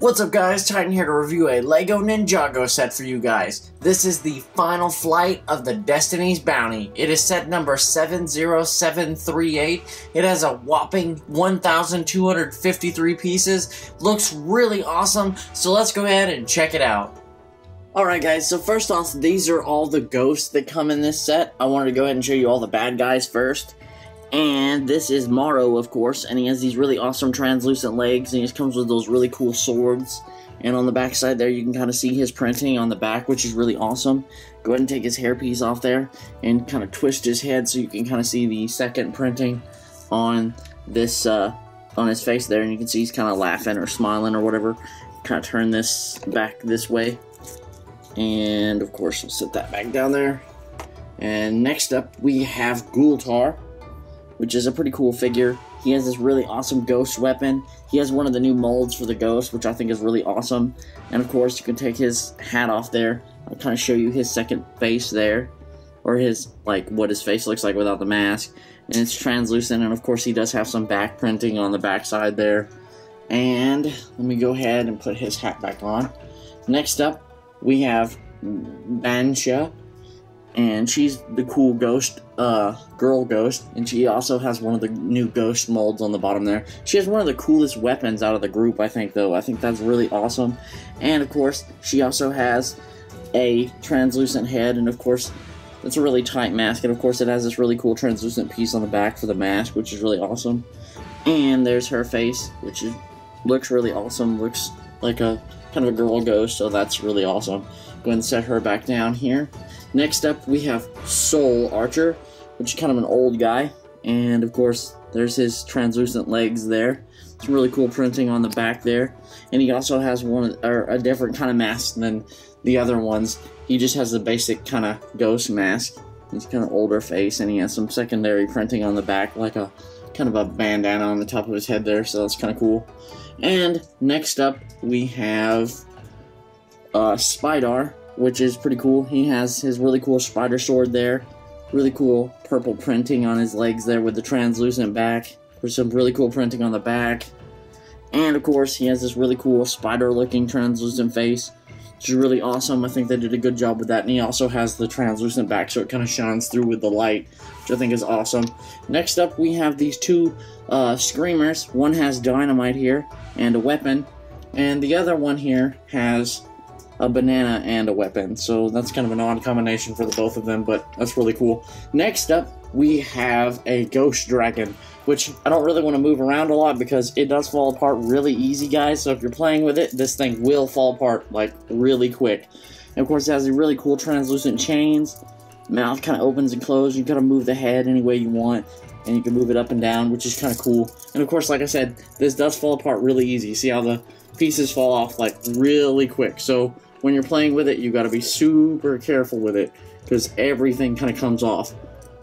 What's up guys, Titan here to review a LEGO Ninjago set for you guys. This is the final flight of the Destiny's Bounty. It is set number 70738. It has a whopping 1,253 pieces. Looks really awesome, so let's go ahead and check it out. Alright guys, so first off, these are all the ghosts that come in this set. I wanted to go ahead and show you all the bad guys first. And this is Morro, of course, and he has these really awesome translucent legs, and he just comes with those really cool swords. And on the back side there, you can kind of see his printing on the back, which is really awesome. Go ahead and take his hairpiece off there, and kind of twist his head so you can kind of see the second printing on this, on his face there, and you can see he's kind of laughing or smiling or whatever. Kind of turn this back this way, and of course, we'll set that back down there. And next up, we have Ghoultar, which is a pretty cool figure. He has this really awesome ghost weapon. He has one of the new molds for the ghost, which I think is really awesome. And of course, you can take his hat off there. I'll kind of show you his second face there, or his, like, what his face looks like without the mask. And it's translucent, and of course, he does have some back printing on the back side there. And let me go ahead and put his hat back on. Next up, we have Bansha. And she's the cool ghost, girl ghost, and she also has one of the new ghost molds on the bottom there. She has one of the coolest weapons out of the group, I think, though. I think that's really awesome. And, of course, she also has a translucent head, and, of course, it's a really tight mask. And, of course, it has this really cool translucent piece on the back for the mask, which is really awesome. And there's her face, which looks really awesome. Looks like a kind of a girl ghost, so that's really awesome. Go ahead and set her back down here. Next up, we have Soul Archer, which is kind of an old guy. And, of course, there's his translucent legs there. Some really cool printing on the back there. And he also has a different kind of mask than the other ones. He just has the basic kind of ghost mask. He's kind of older face, and he has some secondary printing on the back, like a kind of a bandana on the top of his head there, so that's kind of cool. And next up, we have Spyder, which is pretty cool. He has his really cool spider sword there. Really cool purple printing on his legs there with the translucent back. There's some really cool printing on the back. And of course, he has this really cool spider-looking translucent face, which is really awesome. I think they did a good job with that. And he also has the translucent back, so it kind of shines through with the light, which I think is awesome. Next up, we have these two Skreemers. One has dynamite here and a weapon. And the other one here has a banana and a weapon, so that's kind of an odd combination for the both of them, but that's really cool. Next up, we have a ghost dragon, which I don't really want to move around a lot because it does fall apart really easy, guys, so if you're playing with it, this thing will fall apart, like, really quick. And of course, it has the really cool translucent chains. Mouth kind of opens and closes. You kind of move the head any way you want, and you can move it up and down, which is kind of cool. And of course, like I said, this does fall apart really easy. See how the pieces fall off, like, really quick, so when you're playing with it, you got to be super careful with it, because everything kind of comes off.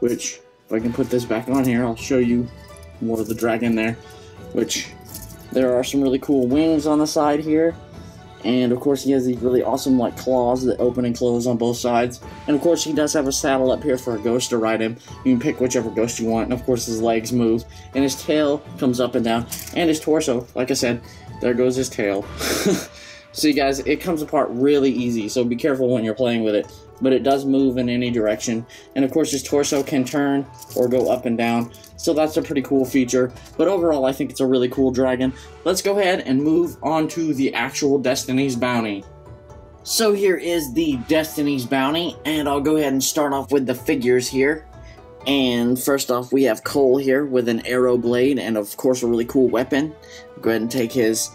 Which, if I can put this back on here, I'll show you more of the dragon there. Which, there are some really cool wings on the side here. And, of course, he has these really awesome, like, claws that open and close on both sides. And, of course, he does have a saddle up here for a ghost to ride him. You can pick whichever ghost you want. And, of course, his legs move. And his tail comes up and down. And his torso, like I said, there goes his tail. See, guys, it comes apart really easy, so be careful when you're playing with it. But it does move in any direction. And, of course, his torso can turn or go up and down. So that's a pretty cool feature. But overall, I think it's a really cool dragon. Let's go ahead and move on to the actual Destiny's Bounty. So here is the Destiny's Bounty. And I'll go ahead and start off with the figures here. And first off, we have Cole here with an Aeroblade and, of course, a really cool weapon. Go ahead and take his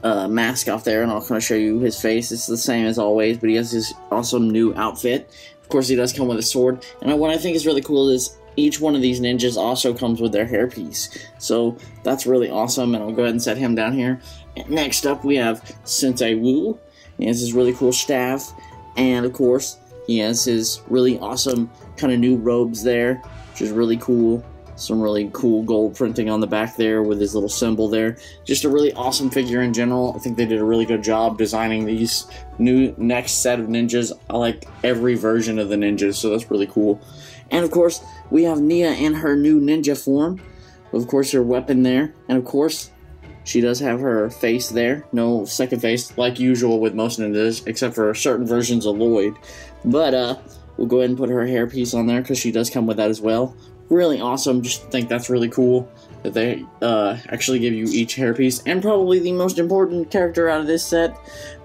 mask off there, and I'll kind of show you his face. It's the same as always, but he has his awesome new outfit. Of course, he does come with a sword, and what I think is really cool is each one of these ninjas also comes with their hairpiece, so that's really awesome, and I'll go ahead and set him down here. And next up, we have Sensei Wu. He has his really cool staff, and of course, he has his really awesome kind of new robes there, which is really cool. Some really cool gold printing on the back there with his little symbol there. Just a really awesome figure in general. I think they did a really good job designing these next set of ninjas. I like every version of the ninjas, so that's really cool. And of course, we have Nia in her new ninja form. Of course, her weapon there. And of course, She does have her face there. No second face, like usual with most ninjas, except for certain versions of Lloyd. But, we'll go ahead and put her hairpiece on there, because she does come with that as well. Really awesome. Just think that's really cool that they actually give you each hairpiece. And probably the most important character out of this set,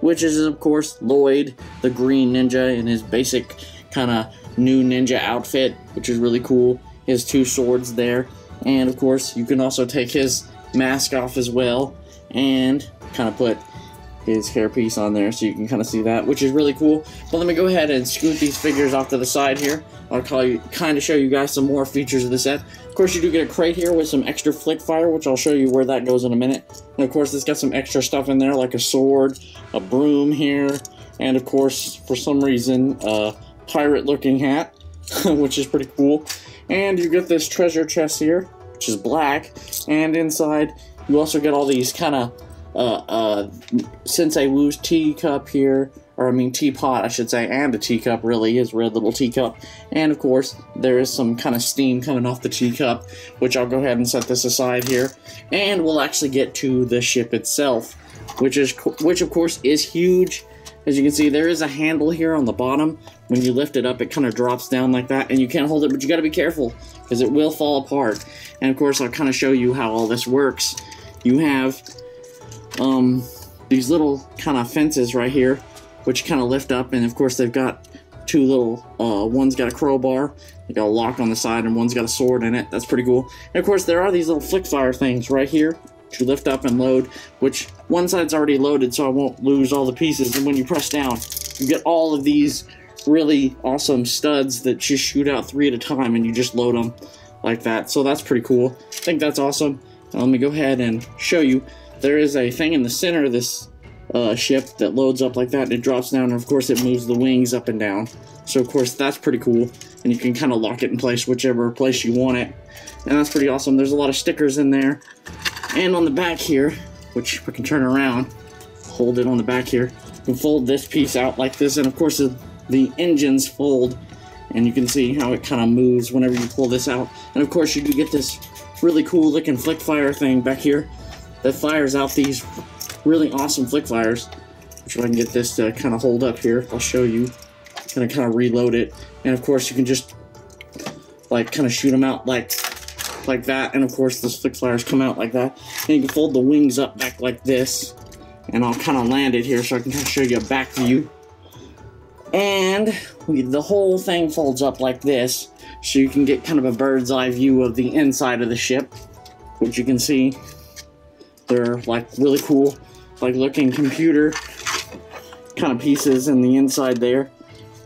which is, of course, Lloyd, the green ninja, in his basic kind of new ninja outfit, which is really cool. He has 2 swords there. And, of course, you can also take his mask off as well and kind of put his hairpiece on there so you can kind of see that, which is really cool. But let me go ahead and scoot these figures off to the side here. I'll kind of show you guys some more features of the set. Of course, you do get a crate here with some extra flick fire, which I'll show you where that goes in a minute. And of course, it's got some extra stuff in there, like a sword, a broom here, and of course, for some reason, a pirate-looking hat, which is pretty cool. And you get this treasure chest here, which is black, and inside, you also get all these kind of Sensei Wu's teacup here, or I mean teapot I should say, and a teacup really, his red little teacup. And of course, there is some kind of steam coming off the teacup, which I'll go ahead and set this aside here. And we'll actually get to the ship itself, which of course is huge. As you can see, there is a handle here on the bottom. When you lift it up, it kind of drops down like that, and you can't hold it, but you gotta be careful, because it will fall apart. And of course, I'll kind of show you how all this works. You have these little kind of fences right here, which kind of lift up, and of course they've got 2 little, one's got a crowbar, they got a lock on the side, and one's got a sword in it. That's pretty cool. And of course there are these little flick fire things right here, which you lift up and load, which one side's already loaded so I won't lose all the pieces, and when you press down, you get all of these really awesome studs that just shoot out 3 at a time, and you just load them like that. So that's pretty cool. I think that's awesome. Now let me go ahead and show you. There is a thing in the center of this ship that loads up like that, and it drops down, and of course it moves the wings up and down. So of course that's pretty cool, and you can kind of lock it in place whichever place you want it, and that's pretty awesome. There's a lot of stickers in there, and on the back here, which we can turn around, hold it on the back here, you can fold this piece out like this, and of course the engines fold, and you can see how it kind of moves whenever you pull this out. And of course you do get this really cool looking flick fire thing back here that fires out these really awesome flick fires, which if I can get this to kind of hold up here, I'll show you. Gonna kind of reload it, and of course you can just like kind of shoot them out like that, and of course the flick fires come out like that, and you can fold the wings up back like this, and I'll kind of land it here so I can kind of show you a back view. And the whole thing folds up like this, so you can get kind of a bird's eye view of the inside of the ship, which you can see they're like really cool, like looking computer kind of pieces in the inside there.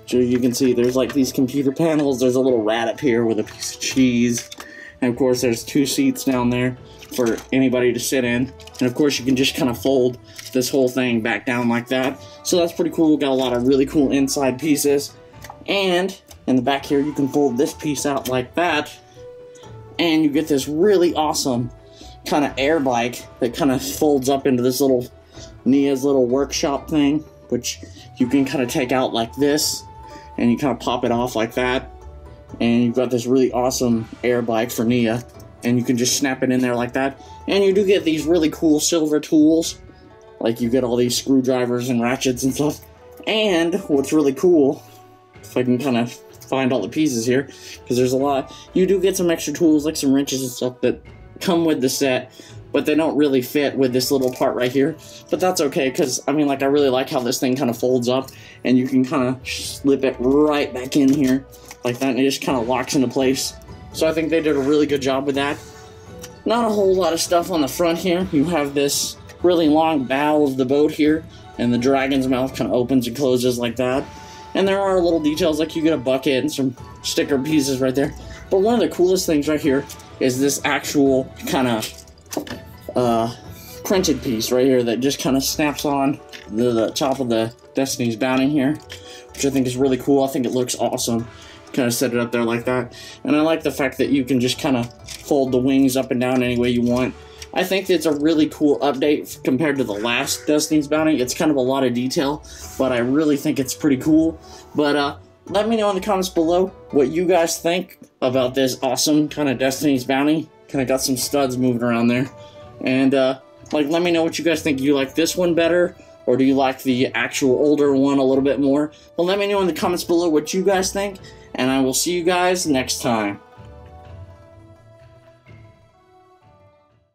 So you can see there's like these computer panels, there's a little rat up here with a piece of cheese, and of course there's 2 seats down there for anybody to sit in, and of course you can just kind of fold this whole thing back down like that. So that's pretty cool. Got a lot of really cool inside pieces, and in the back here you can fold this piece out like that, and you get this really awesome kind of air bike that kind of folds up into this little Nia's little workshop thing, which you can kind of take out like this, and you kind of pop it off like that, and you've got this really awesome air bike for Nia, and you can just snap it in there like that. And you do get these really cool silver tools, like you get all these screwdrivers and ratchets and stuff. And what's really cool, if I can kind of find all the pieces here, because there's a lot, you do get some extra tools like some wrenches and stuff that come with the set, but they don't really fit with this little part right here. But that's okay, because I mean, like, I really like how this thing kind of folds up, and you can kind of slip it right back in here like that, and it just kind of locks into place. So I think they did a really good job with that. Not a whole lot of stuff on the front here. You have this really long bow of the boat here, and the dragon's mouth kind of opens and closes like that. And there are little details, like you get a bucket and some sticker pieces right there. But one of the coolest things right here is this actual kind of printed piece right here that just kind of snaps on the top of the Destiny's Bounty here, which I think is really cool. I think it looks awesome. Kind of set it up there like that. And I like the fact that you can just kind of fold the wings up and down any way you want. I think it's a really cool update compared to the last Destiny's Bounty. It's kind of a lot of detail, but I really think it's pretty cool. But let me know in the comments below what you guys think about this awesome kind of Destiny's Bounty. Kind of got some studs moving around there. And Like, let me know what you guys think. Do you like this one better? Or do you like the actual older one a little bit more? Well, let me know in the comments below what you guys think. And I will see you guys next time.